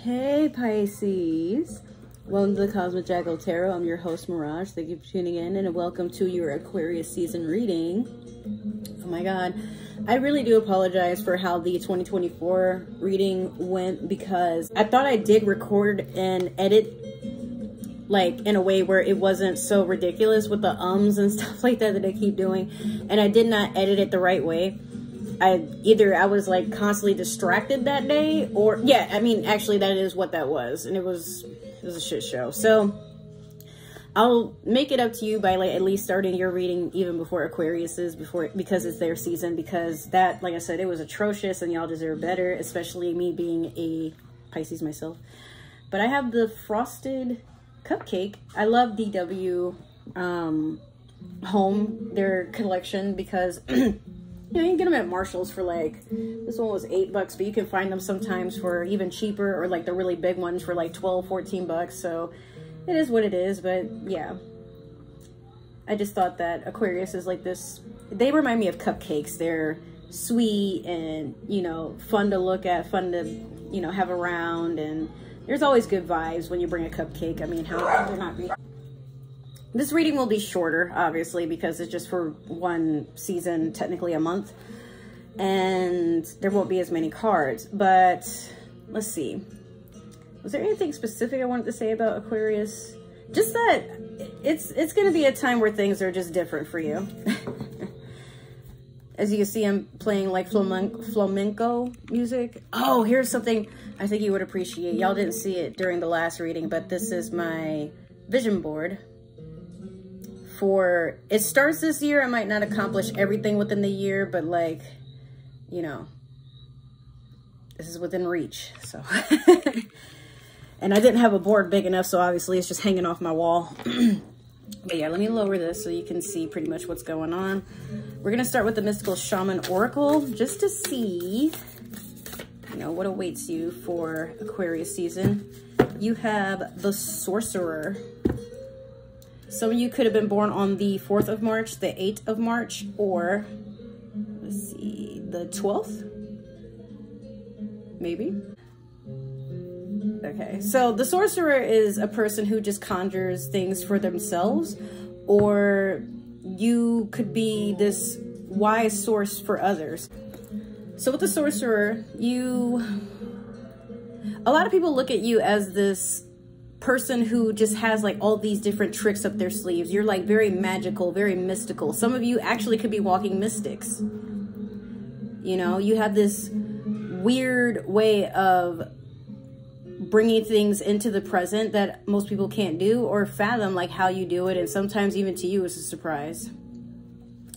Hey Pisces, welcome to the Cosmic Jackal Tarot. I'm your host Mirage. Thank you for tuning in and welcome to your Aquarius season reading. Oh my god, I really do apologize for how the 2024 reading went because I thought I did record and edit like in a way where it wasn't so ridiculous with the ums and stuff like that I keep doing, and I did not edit it the right way. I was like constantly distracted that day, or yeah, I mean actually that is what that was, and it was a shit show. So I'll make it up to you by like at least starting your reading even before Aquarius's, because it's their season, because that, like I said, it was atrocious and y'all deserve better, especially me being a Pisces myself. But I have the frosted cupcake. I love DW Home, their collection, because you know, you can get them at Marshall's for like, this one was $8, but you can find them sometimes for even cheaper, or like the really big ones for like 12, 14 bucks. So it is what it is. But yeah, I just thought that Aquarius is like this. They remind me of cupcakes. They're sweet and, you know, fun to look at, fun to, you know, have around. And there's always good vibes when you bring a cupcake. I mean, how could there not be? This reading will be shorter, obviously, because it's just for one season, technically a month. And there won't be as many cards. But let's see. Was there anything specific I wanted to say about Aquarius? Just that it's going to be a time where things are just different for you. As you can see, I'm playing like flamenco music. Oh, here's something I think you would appreciate. Y'all didn't see it during the last reading, but this is my vision board. For it starts this year. I might not accomplish everything within the year, but like, you know, this is within reach. So and I didn't have a board big enough, so obviously it's just hanging off my wall. But yeah, let me lower this so you can see pretty much what's going on. We're gonna start with the Mystical Shaman Oracle, just to see, you know, what awaits you for Aquarius season. You have the Sorcerer. Some of you could have been born on the 4th of March, the 8th of March, or let's see, the 12th, maybe. Okay, so the Sorcerer is a person who just conjures things for themselves, or you could be this wise source for others. So with the Sorcerer, a lot of people look at you as this person who just has like all these different tricks up their sleeves. You're like very magical, very mystical. Some of you actually could be walking mystics. You know, you have this weird way of bringing things into the present that most people can't do or fathom, like how you do it. And sometimes even to you it's a surprise,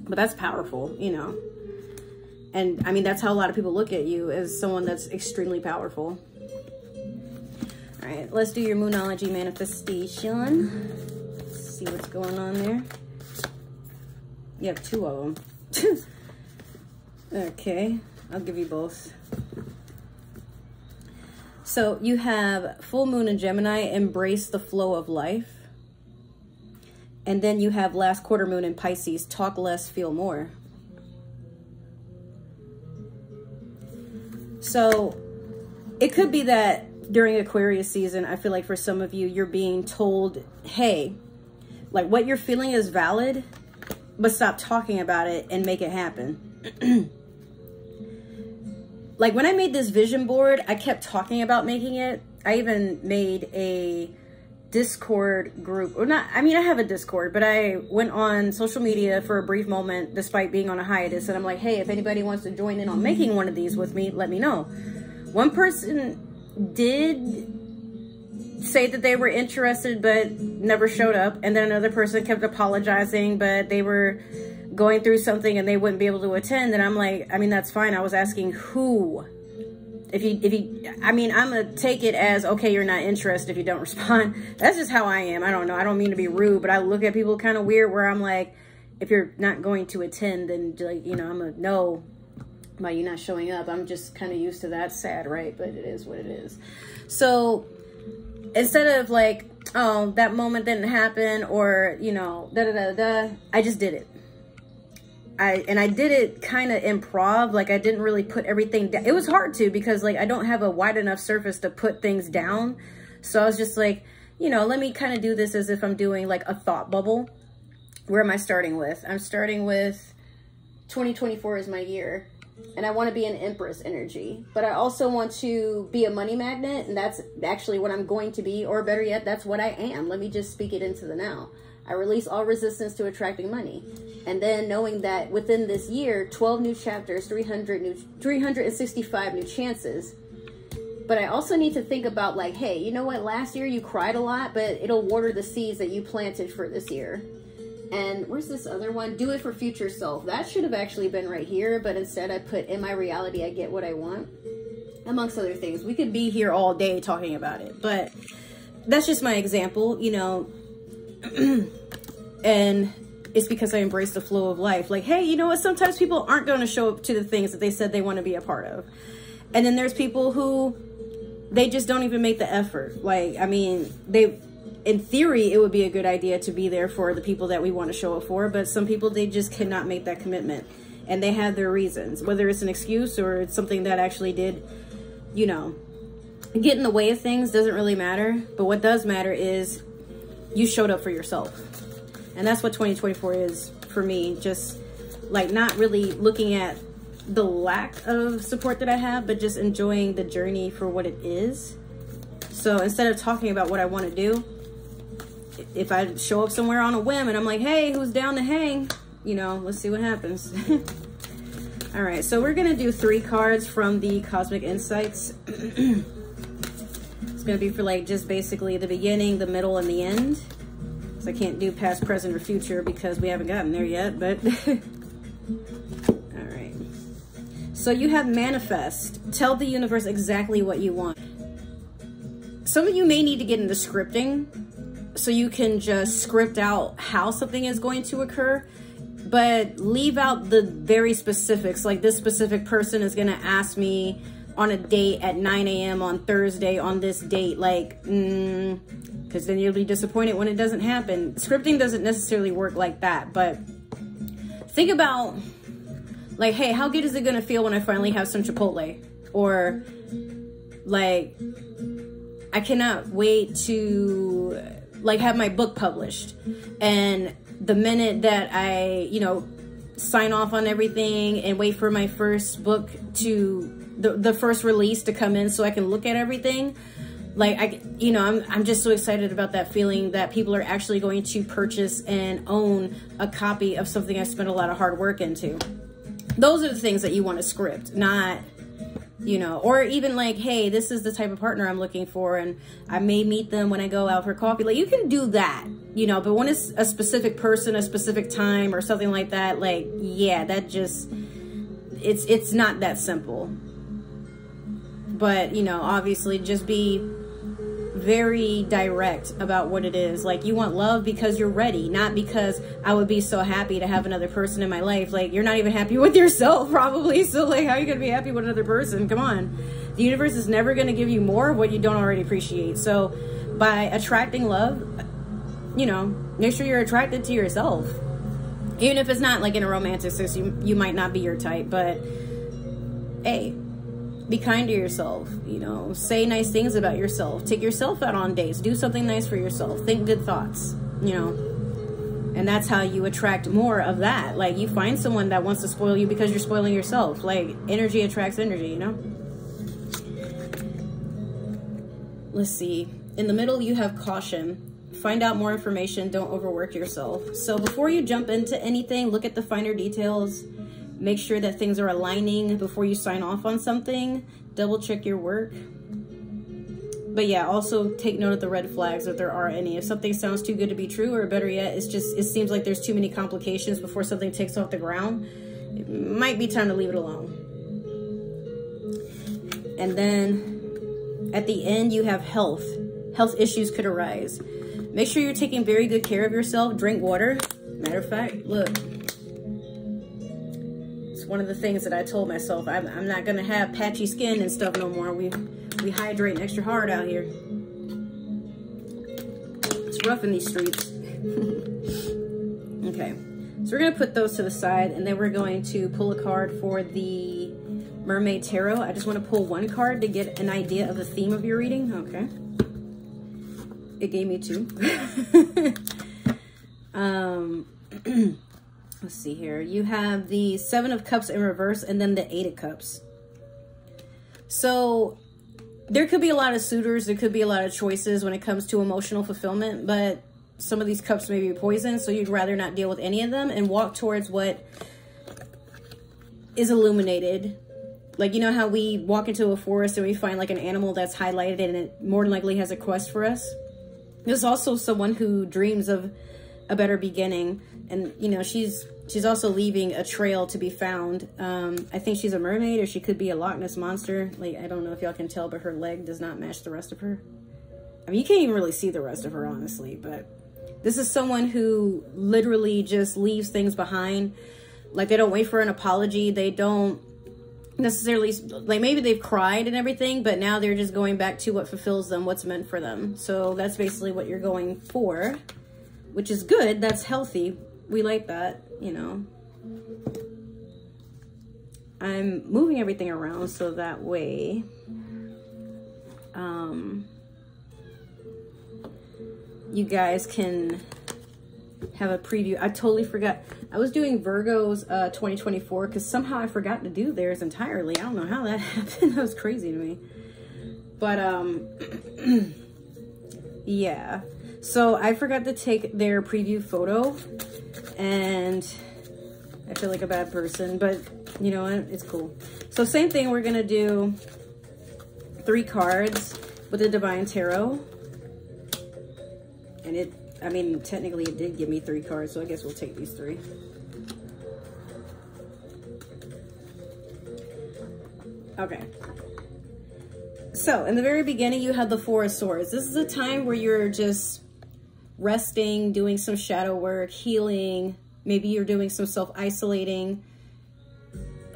but that's powerful, you know. And I mean, that's how a lot of people look at you, as someone that's extremely powerful. All right, let's do your Moonology manifestation. Let's see what's going on there. You have 2 of them. Okay, I'll give you both. So you have full moon in Gemini, embrace the flow of life. And then you have last quarter moon in Pisces, talk less, feel more. So it could be that during Aquarius season, I feel like for some of you, you're being told, hey, like what you're feeling is valid, but stop talking about it and make it happen. Like when I made this vision board, I kept talking about making it. I even made a Discord group, or not, I mean, I have a Discord, but I went on social media for a brief moment despite being on a hiatus. And I'm like, hey, if anybody wants to join in on making one of these with me, let me know. One person did say that they were interested but never showed up, and then another person kept apologizing, but they were going through something and they wouldn't be able to attend. And I'm like, I mean, that's fine. I was asking who. If you I mean, I'm gonna take it as, okay, you're not interested if you don't respond. That's just how I am. I don't know, I don't mean to be rude, but I look at people kind of weird, where I'm like, if you're not going to attend, then, like, you know, I'm gonna know by you not showing up. I'm just kind of used to that. Sad, right? But it is what it is. So instead of like, oh, that moment didn't happen, or, you know, I just did it. I did it kind of improv. Like I didn't really put everything down. It was hard to, because like I don't have a wide enough surface to put things down. So I was just like, you know, let me kind of do this as if I'm doing like a thought bubble. Where am I starting with? I'm starting with 2024 is my year. And I want to be an Empress energy. But I also want to be a money magnet. And that's actually what I'm going to be. Or better yet, that's what I am. Let me just speak it into the now. I release all resistance to attracting money. And then knowing that within this year, 12 new chapters, 365 new chances. But I also need to think about like, hey, you know what? Last year you cried a lot, but it'll water the seeds that you planted for this year. And where's this other one? Do it for future self. That should have actually been right here, but instead I put, in my reality, I get what I want. Amongst other things. We could be here all day talking about it, but that's just my example, you know. And it's because I embrace the flow of life. Like, hey, you know what? Sometimes people aren't going to show up to the things that they said they want to be a part of. And then there's people who, they just don't even make the effort. Like, I mean, in theory, it would be a good idea to be there for the people that we want to show up for. But some people, they just cannot make that commitment. And they have their reasons. Whether it's an excuse or it's something that actually did, you know, get in the way of things, doesn't really matter. But what does matter is you showed up for yourself. And that's what 2024 is for me. Just like not really looking at the lack of support that I have, but just enjoying the journey for what it is. So instead of talking about what I want to do, if I show up somewhere on a whim and I'm like, hey, who's down to hang? You know, let's see what happens. All right, so we're going to do 3 cards from the Cosmic Insights. It's going to be for like just basically the beginning, the middle, and the end. So I can't do past, present, or future because we haven't gotten there yet, but all right. So you have manifest. Tell the universe exactly what you want. Some of you may need to get into scripting so you can just script out how something is going to occur, but leave out the very specifics. Like this specific person is going to ask me on a date at 9 a.m. on Thursday on this date. Like, because then you'll be disappointed when it doesn't happen. Scripting doesn't necessarily work like that, but think about like, hey, how good is it going to feel when I finally have some Chipotle? Or like, I cannot wait to like have my book published. And the minute that I, you know, sign off on everything and wait for my first book to, the first release to come in so I can look at everything, like I'm just so excited about that feeling that people are actually going to purchase and own a copy of something I spent a lot of hard work into. Those are the things that you want to script, not, you know, or even like, hey, this is the type of partner I'm looking for and I may meet them when I go out for coffee. Like you can do that, you know, but when it's a specific person, a specific time or something like that, like, yeah, that just, it's not that simple. But, you know, obviously just be very direct about what it is. Like you want love because you're ready, not because I would be so happy to have another person in my life. Like you're not even happy with yourself probably. So like, how are you going to be happy with another person? Come on. The universe is never going to give you more of what you don't already appreciate. So by attracting love, you know, make sure you're attracted to yourself. Even if it's not like in a romantic sense, you might not be your type, but hey, be kind to yourself, you know, say nice things about yourself, take yourself out on dates, do something nice for yourself, think good thoughts, you know, and that's how you attract more of that. Like you find someone that wants to spoil you because you're spoiling yourself. Like energy attracts energy, you know. Let's see, in the middle you have caution. Find out more information, don't overwork yourself. So before you jump into anything, look at the finer details. Make sure that things are aligning before you sign off on something. Double check your work. But yeah, also take note of the red flags if there are any. If something sounds too good to be true, or better yet, it seems like there's too many complications before something takes off the ground, it might be time to leave it alone. And then at the end, you have health. Health issues could arise. Make sure you're taking very good care of yourself. Drink water. Matter of fact, look. One of the things that I told myself, I'm not gonna have patchy skin and stuff no more. We hydrate extra hard out here. It's rough in these streets. Okay, So we're going to put those to the side, and then we're going to pull a card for the Mermaid Tarot. I just want to pull one card to get an idea of the theme of your reading. Okay. It gave me two. Let's see here. You have the Seven of Cups in reverse and then the Eight of Cups. So there could be a lot of suitors. There could be a lot of choices when it comes to emotional fulfillment, but some of these cups may be poison, so you'd rather not deal with any of them and walk towards what is illuminated. Like, you know how we walk into a forest and we find like an animal that's highlighted and it more than likely has a quest for us? There's also someone who dreams of a better beginning, and you know, she's also leaving a trail to be found. I think she's a mermaid, or she could be a Loch Ness monster. Like, I don't know if y'all can tell, but her leg does not match the rest of her. I mean, you can't even really see the rest of her, honestly, but this is someone who literally just leaves things behind. Like, they don't wait for an apology. They don't necessarily, like, maybe they've cried and everything, but now they're just going back to what fulfills them, what's meant for them. So that's basically what you're going for, which is good. That's healthy. We like that, you know. I'm moving everything around so that way you guys can have a preview. I totally forgot. I was doing Virgo's 2024 because somehow I forgot to do theirs entirely. I don't know how that happened. That was crazy to me. But yeah. So I forgot to take their preview photo, and I feel like a bad person, but you know what? It's cool. So same thing. We're gonna do 3 cards with the Divine Tarot. And it, I mean, technically it did give me 3 cards, so I guess we'll take these 3. Okay. So, in the very beginning, you have the Four of Swords. This is a time where you're just resting, doing some shadow work, healing. Maybe you're doing some self-isolating.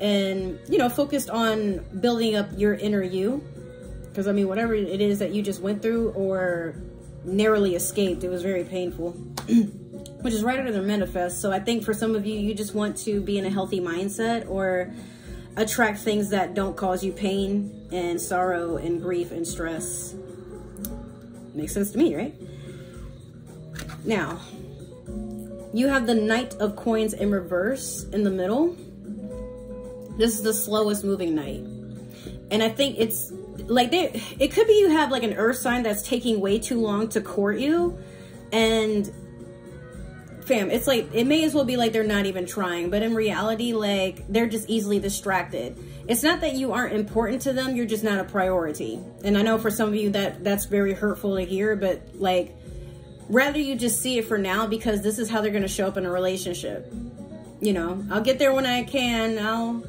And, you know, focused on building up your inner you. Because, I mean, whatever it is that you just went through or narrowly escaped, it was very painful, which is right under the manifest. So I think for some of you, you just want to be in a healthy mindset or attract things that don't cause you pain and sorrow and grief and stress. Makes sense to me, right? Now, you have the Knight of Coins in reverse in the middle. This is the slowest moving knight. And I think it's like, it could be you have like an earth sign that's taking way too long to court you. And fam, it's like, it may as well be like they're not even trying. But in reality, like, they're just easily distracted. It's not that you aren't important to them, you're just not a priority. And I know for some of you that's very hurtful to hear, but like, rather you just see it for now, because this is how they're going to show up in a relationship. You know, I'll get there when I can. I'll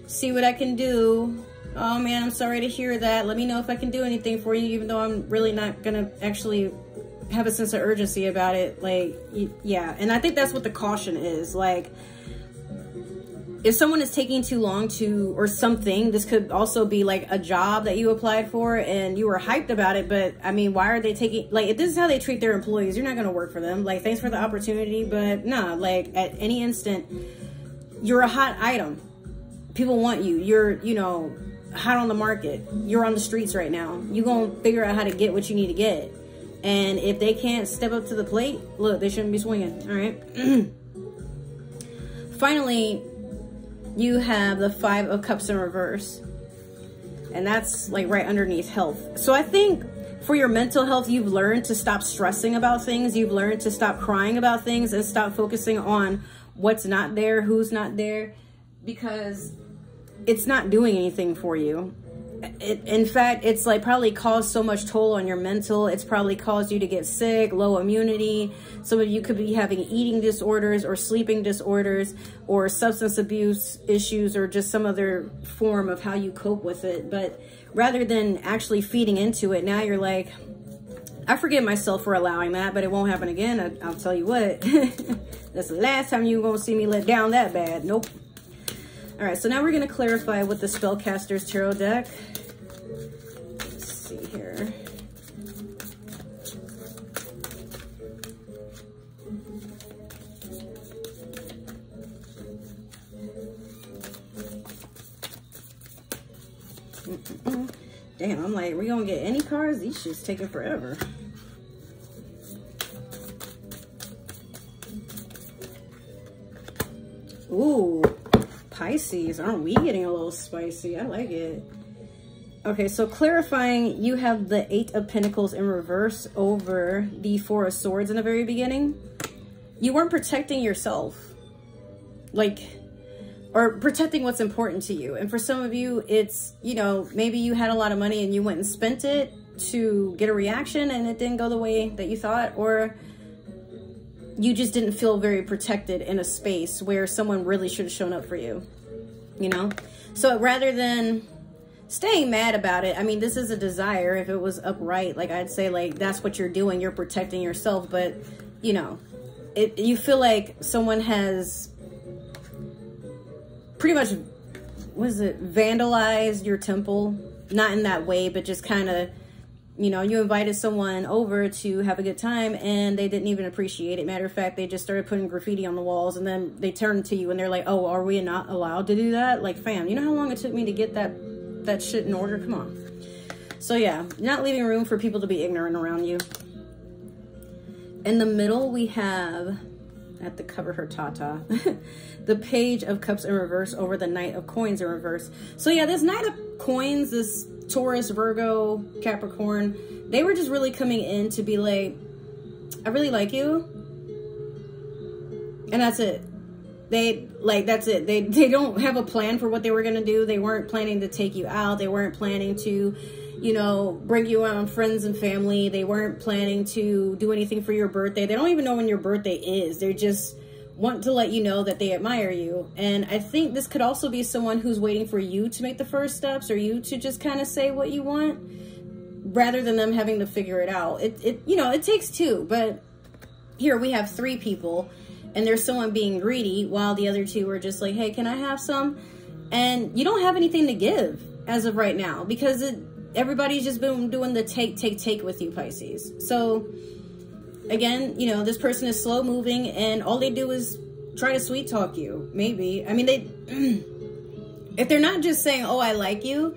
see what I can do. Oh man, I'm sorry to hear that. Let me know if I can do anything for you, even though I'm really not gonna actually have a sense of urgency about it. Like, yeah. And I think that's what the caution is. Like, if someone is taking too long to, or something, this could also be like a job that you applied for and you were hyped about it, but I mean, why are they taking, like, if this is how they treat their employees, you're not gonna work for them. Like, thanks for the opportunity, but nah, like, at any instant, you're a hot item. People want you. You're, you know, hot on the market. You're on the streets right now. You're gonna figure out how to get what you need to get. And if they can't step up to the plate, look, they shouldn't be swinging. All right. Finally, you have the Five of Cups in reverse, and that's like right underneath health. So I think for your mental health, you've learned to stop stressing about things. You've learned to stop crying about things and stop focusing on what's not there, who's not there, because it's not doing anything for you. In fact, it's like probably caused so much toll on your mental. It's probably caused you to get sick, low immunity. Some of you could be having eating disorders or sleeping disorders or substance abuse issues or just some other form of how you cope with it. But rather than actually feeding into it, now you're like, I forgive myself for allowing that, but it won't happen again. I'll tell you what. That's the last time you're going to see me let down that bad. Nope. All right, so now we're going to clarify with the Spellcaster's Tarot deck. Let's see here. I'm like, we gonna get any cards? These shit's taking forever. Ooh, Pisces, aren't we getting a little spicy? I like it. Okay, so clarifying, you have the 8 of Pentacles in reverse over the 4 of Swords in the very beginning. You weren't protecting yourself, like, or protecting what's important to you. And for some of you, it's, you know, maybe you had a lot of money and you went and spent it to get a reaction and it didn't go the way that you thought, or you just didn't feel very protected in a space where someone really should have shown up for you, you know? So rather than staying mad about it, I mean, this is a desire. If it was upright, like, I'd say, like, that's what you're doing. You're protecting yourself. But, you know, you feel like someone has pretty much, what is it, vandalized your temple. Not in that way, but just kind of, you know, you invited someone over to have a good time and they didn't even appreciate it. Matter of fact, they just started putting graffiti on the walls, and then they turned to you and they're like, oh, are we not allowed to do that? Like, fam, you know how long it took me to get that shit in order? Come on. So yeah, not leaving room for people to be ignorant around you. In the middle, we have, I have to cover her tata, the Page of Cups in reverse over the Knight of Coins in reverse. So yeah, this Knight of Coins, this Taurus, Virgo, Capricorn, they were just really coming in to be like, I really like you. And that's it. That's it. They don't have a plan for what they were going to do. They weren't planning to take you out. They weren't planning to, you know, bring you around friends and family. They weren't planning to do anything for your birthday. They don't even know when your birthday is. They just want to let you know that they admire you. And I think this could also be someone who's waiting for you to make the first steps, or you to just kind of say what you want, rather than them having to figure it out. You know, it takes two, but here we have 3 people. And there's someone being greedy while the other 2 are just like, hey, can I have some? And you don't have anything to give as of right now, because everybody's just been doing the take with you, Pisces. So again, you know, this person is slow moving and all they do is try to sweet talk you. Maybe. I mean, if they're not just saying, oh, I like you,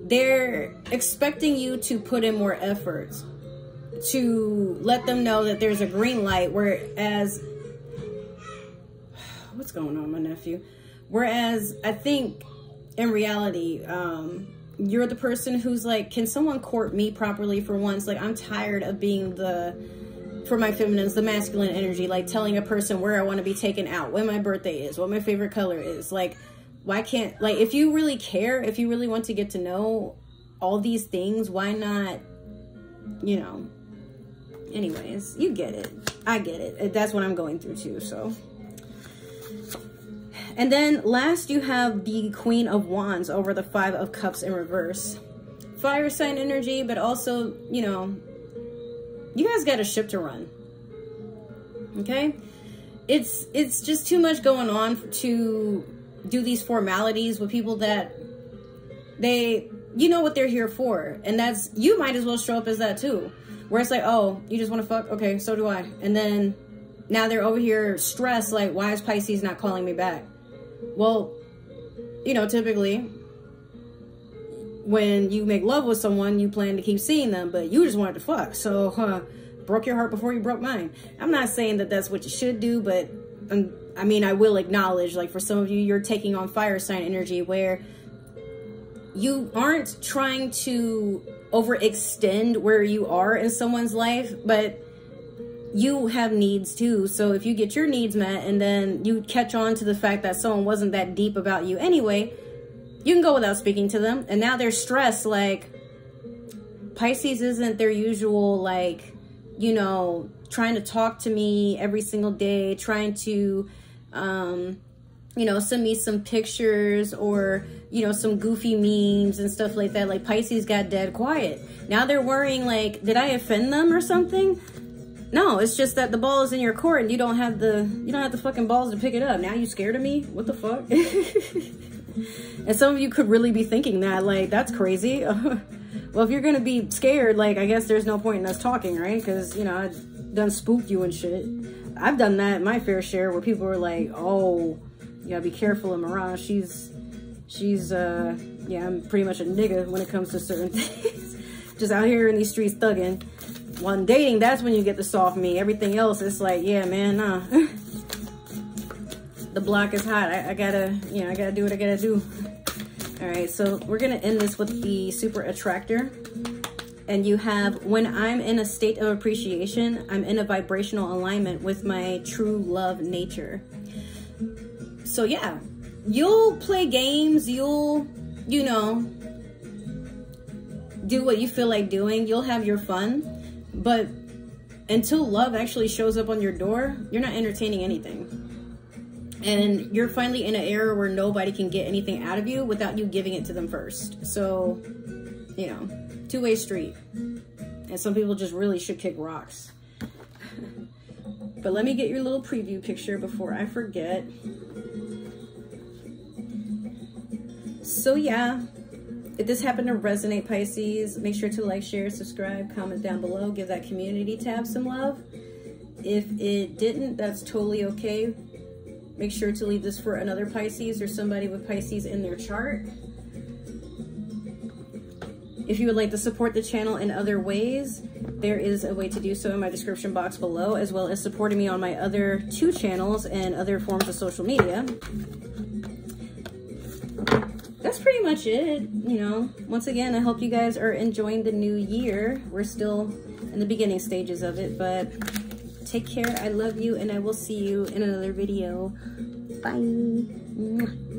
they're expecting you to put in more effort to let them know that there's a green light, whereas, what's going on, my nephew? Whereas I think in reality, you're the person who's like, can someone court me properly for once? Like, I'm tired of being for my feminines, the masculine energy, like telling a person where I want to be taken out, when my birthday is, what my favorite color is. Like, why can't, like, if you really care, if you really want to get to know all these things, why not, you know, anyways, you get it. I get it. That's what I'm going through too, so. And then last, you have the Queen of Wands over the 5 of Cups in reverse. Fire sign energy, but also, you know, you guys got a ship to run. Okay? It's just too much going on to do these formalities with people that you know what they're here for. And that's, you might as well show up as that too. Where it's like, oh, you just want to fuck? Okay, so do I. And then now they're over here stressed, like, why is Pisces not calling me back? Well, you know, typically when you make love with someone, you plan to keep seeing them, but you just wanted to fuck. So, broke your heart before you broke mine. I'm not saying that that's what you should do, but I mean, I will acknowledge, like, for some of you, you're taking on fire sign energy where you aren't trying to overextend where you are in someone's life, but you have needs too. So if you get your needs met and then you catch on to the fact that someone wasn't that deep about you anyway, you can go without speaking to them. And now they're stressed, like, Pisces isn't their usual, like, you know, trying to talk to me every single day, trying to, you know, send me some pictures or, you know, some goofy memes and stuff like that. Like, Pisces got dead quiet. Now they're worrying, like, did I offend them or something? No, it's just that the ball is in your court and you don't have the fucking balls to pick it up. Now you scared of me? What the fuck? And some of you could really be thinking that, like, that's crazy. Well, if you're gonna be scared, like, I guess there's no point in us talking, right? Because, you know, I done spooked you and shit. I've done that, my fair share, where people are like, oh, you gotta be careful of Mirage. She's yeah, I'm pretty much a nigga when it comes to certain things. just out here in these streets thugging. When dating, that's when you get the soft me. Everything else, it's like, yeah, man, nah. The block is hot. I gotta, you know, I gotta do what I gotta do. All right, so we're gonna end this with the Super Attractor. And you have, when I'm in a state of appreciation, I'm in a vibrational alignment with my true love nature. So yeah, you'll play games, you'll, you know, do what you feel like doing, you'll have your fun, but until love actually shows up on your door, you're not entertaining anything. And you're finally in an era where nobody can get anything out of you without you giving it to them first. So, you know, two-way street. And some people just really should kick rocks. But let me get your little preview picture before I forget. So yeah, if this happened to resonate, Pisces, make sure to like, share, subscribe, comment down below, give that community tab some love. If it didn't, that's totally okay. Make sure to leave this for another Pisces or somebody with Pisces in their chart. If you would like to support the channel in other ways, there is a way to do so in my description box below, as well as supporting me on my other 2 channels and other forms of social media. That's pretty much it, you know. Once again, I hope you guys are enjoying the new year. We're still in the beginning stages of it, but take care. I love you, and I will see you in another video. Bye.